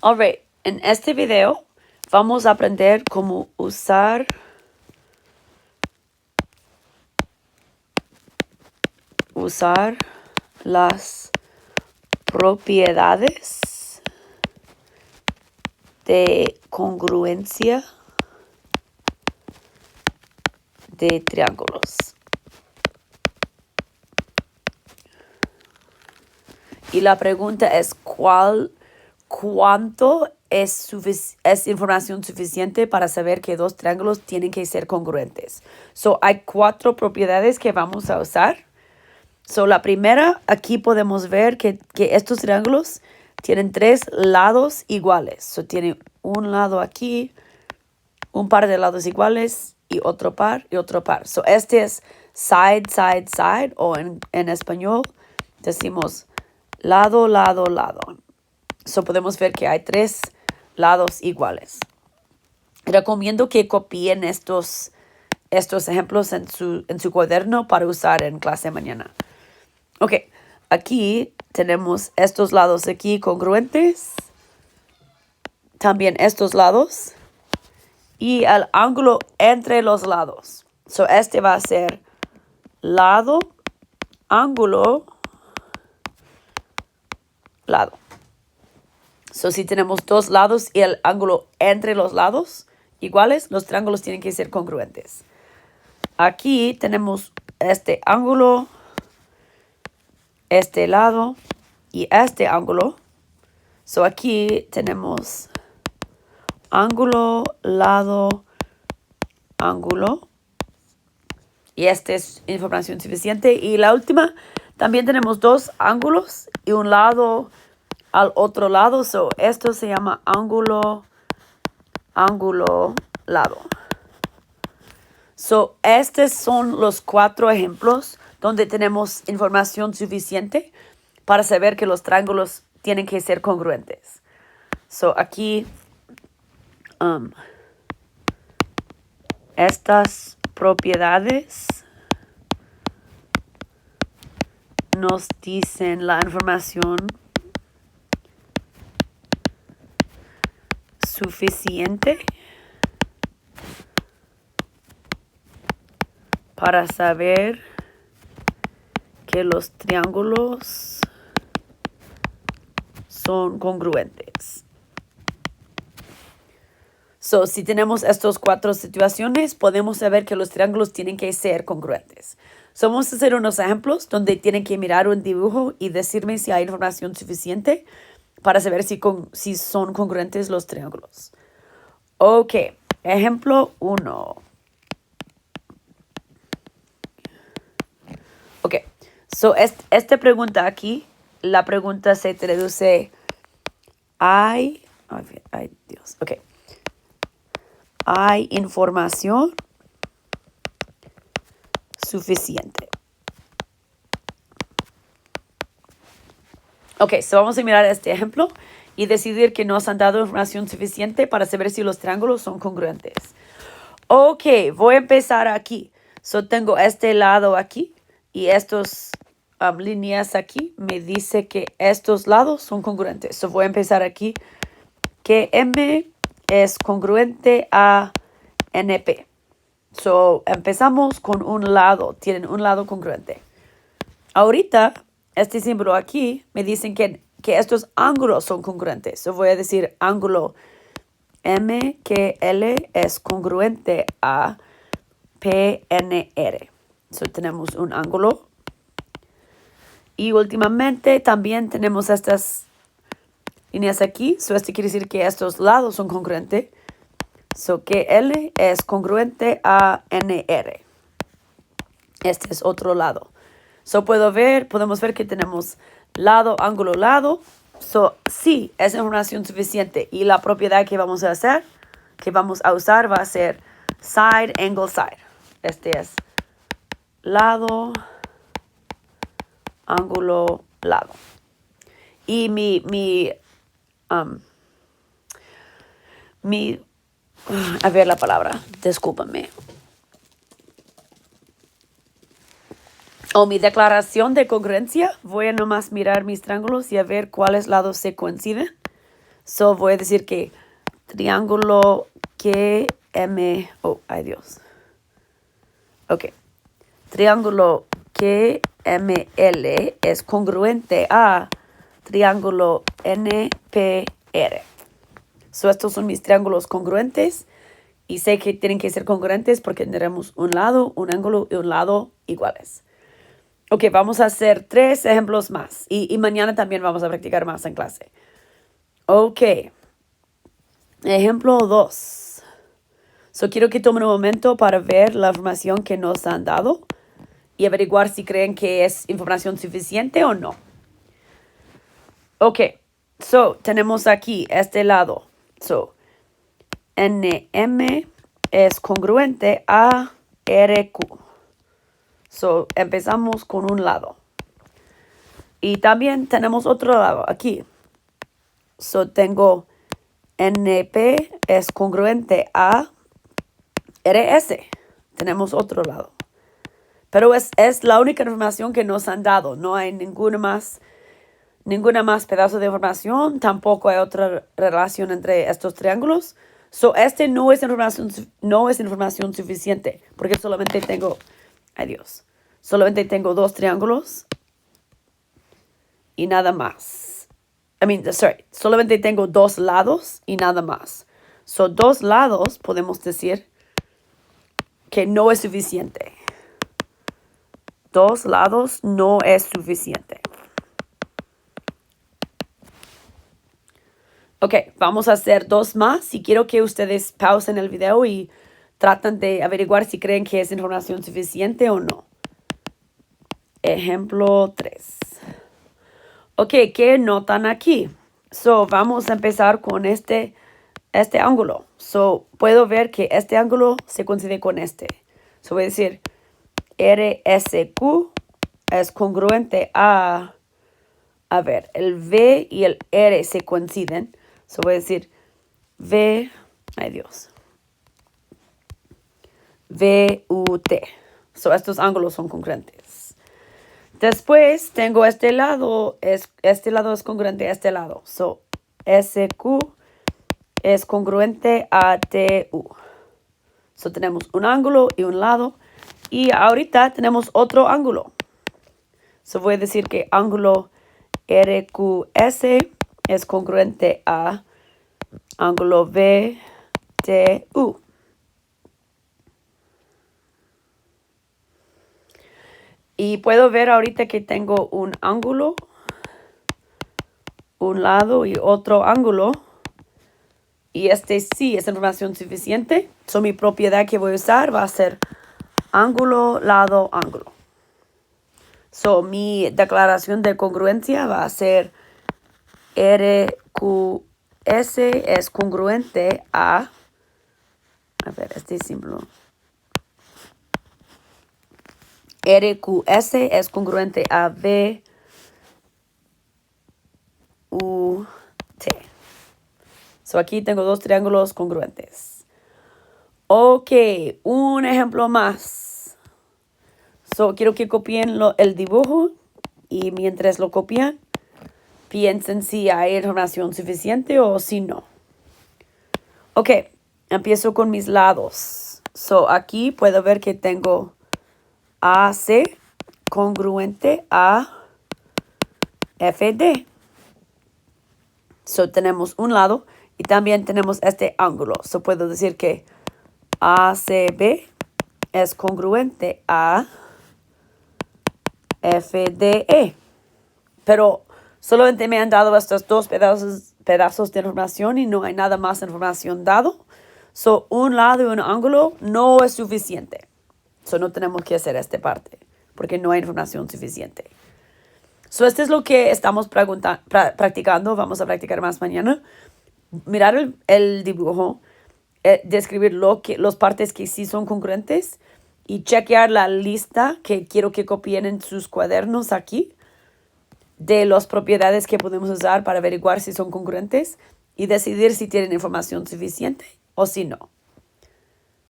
Alright, en este video vamos a aprender cómo usar las propiedades de congruencia de triángulos. Y la pregunta es ¿cuánto es información suficiente para saber que dos triángulos tienen que ser congruentes? Hay 4 propiedades que vamos a usar. La primera, aquí podemos ver que estos triángulos tienen 3 lados iguales. Tiene un lado aquí, un par de lados iguales y otro par y otro par. Este es side, side, side, o en español decimos lado, lado, lado. Podemos ver que hay 3 lados iguales. Recomiendo que copien estos ejemplos en su cuaderno para usar en clase mañana. Ok, aquí tenemos estos lados aquí congruentes. También estos lados. Y el ángulo entre los lados. Este va a ser lado, ángulo, lado. Si tenemos 2 lados y el ángulo entre los lados iguales, los triángulos tienen que ser congruentes. Aquí tenemos este ángulo, este lado y este ángulo. Aquí tenemos ángulo, lado, ángulo. Y esta es información suficiente. Y la última, también tenemos 2 ángulos y un lado al otro lado. Esto se llama ángulo, ángulo, lado. Estos son los 4 ejemplos donde tenemos información suficiente para saber que los triángulos tienen que ser congruentes. Aquí estas propiedades nos dicen la información suficiente para saber que los triángulos son congruentes. Si tenemos estas 4 situaciones, podemos saber que los triángulos tienen que ser congruentes. Vamos a hacer unos ejemplos donde tienen que mirar un dibujo y decirme si hay información suficiente para saber si son congruentes los triángulos. Ok, ejemplo 1. Ok, esta pregunta aquí, la pregunta se traduce ay Dios, ok. ¿Hay información suficiente? Ok, vamos a mirar este ejemplo y decidir que nos han dado información suficiente para saber si los triángulos son congruentes. Ok, voy a empezar aquí. Tengo este lado aquí y estas líneas aquí me dice que estos lados son congruentes. Voy a empezar aquí que M es congruente a NP. Empezamos con un lado. Tienen un lado congruente. Ahorita, este símbolo aquí me dicen que estos ángulos son congruentes. Voy a decir ángulo M que L es congruente a PNR. Tenemos un ángulo. Y últimamente también tenemos estas líneas aquí. Esto quiere decir que estos lados son congruentes. Que L es congruente a NR. Este es otro lado. Podemos ver que tenemos lado, ángulo, lado. Sí, es información suficiente. Y la propiedad que vamos a usar va a ser side, angle, side. Este es lado, ángulo, lado. Y a ver la palabra, discúlpame. Mi declaración de congruencia, voy a nomás mirar mis triángulos y a ver cuáles lados se coinciden. So voy a decir que triángulo oh, ay Dios. Ok. Triángulo KML es congruente a triángulo NPR. So estos son mis triángulos congruentes. Y sé que tienen que ser congruentes porque tendremos un lado, un ángulo y un lado iguales. Ok, vamos a hacer 3 ejemplos más. Y mañana también vamos a practicar más en clase. Ok. Ejemplo 2. So quiero que tomen un momento para ver la información que nos han dado y averiguar si creen que es información suficiente o no. Ok. So tenemos aquí este lado. So NM es congruente a RQ. So, empezamos con un lado. Y también tenemos otro lado aquí. So, tengo NP es congruente a RS. Tenemos otro lado. Pero es la única información que nos han dado. No hay ninguna más pedazo de información. Tampoco hay otra relación entre estos triángulos. So, este no es información suficiente. Porque solamente tengo... Adiós. Solamente tengo 2 triángulos y nada más. Solamente tengo 2 lados y nada más. So, 2 lados podemos decir que no es suficiente. 2 lados no es suficiente. Ok, vamos a hacer 2 más y quiero que ustedes pausen el video y tratan de averiguar si creen que es información suficiente o no. Ejemplo 3. Ok, ¿qué notan aquí? So, vamos a empezar con este ángulo. So, puedo ver que este ángulo se coincide con este. So, voy a decir RSQ es congruente a ver, el V y el R se coinciden. So, voy a decir VUT. So, estos ángulos son congruentes. Después tengo este lado es congruente a este lado. So, SQ es congruente a TU. So, tenemos un ángulo y un lado. Y ahorita tenemos otro ángulo. So, voy a decir que ángulo RQS es congruente a ángulo VTU. Y puedo ver ahorita que tengo un ángulo, un lado y otro ángulo. Y este sí es información suficiente. So, mi propiedad que voy a usar va a ser ángulo, lado, ángulo. So, mi declaración de congruencia va a ser RQS es congruente a ver, este símbolo. RQS es congruente a VUT. So, aquí tengo 2 triángulos congruentes. Ok, un ejemplo más. So, quiero que copien el dibujo y mientras lo copian, piensen si hay información suficiente o si no. Ok, empiezo con mis lados. So, aquí puedo ver que tengo AC congruente a FD. So, tenemos un lado y también tenemos este ángulo. So, puedo decir que ACB es congruente a FDE. Pero solamente me han dado estos 2 pedazos de información y no hay nada más de información dado. So, un lado y un ángulo no es suficiente. So, no tenemos que hacer esta parte porque no hay información suficiente. So, esto es lo que estamos practicando. Vamos a practicar más mañana. Mirar el dibujo, describir las partes que sí son congruentes y chequear la lista que quiero que copien en sus cuadernos aquí de las propiedades que podemos usar para averiguar si son congruentes y decidir si tienen información suficiente o si no.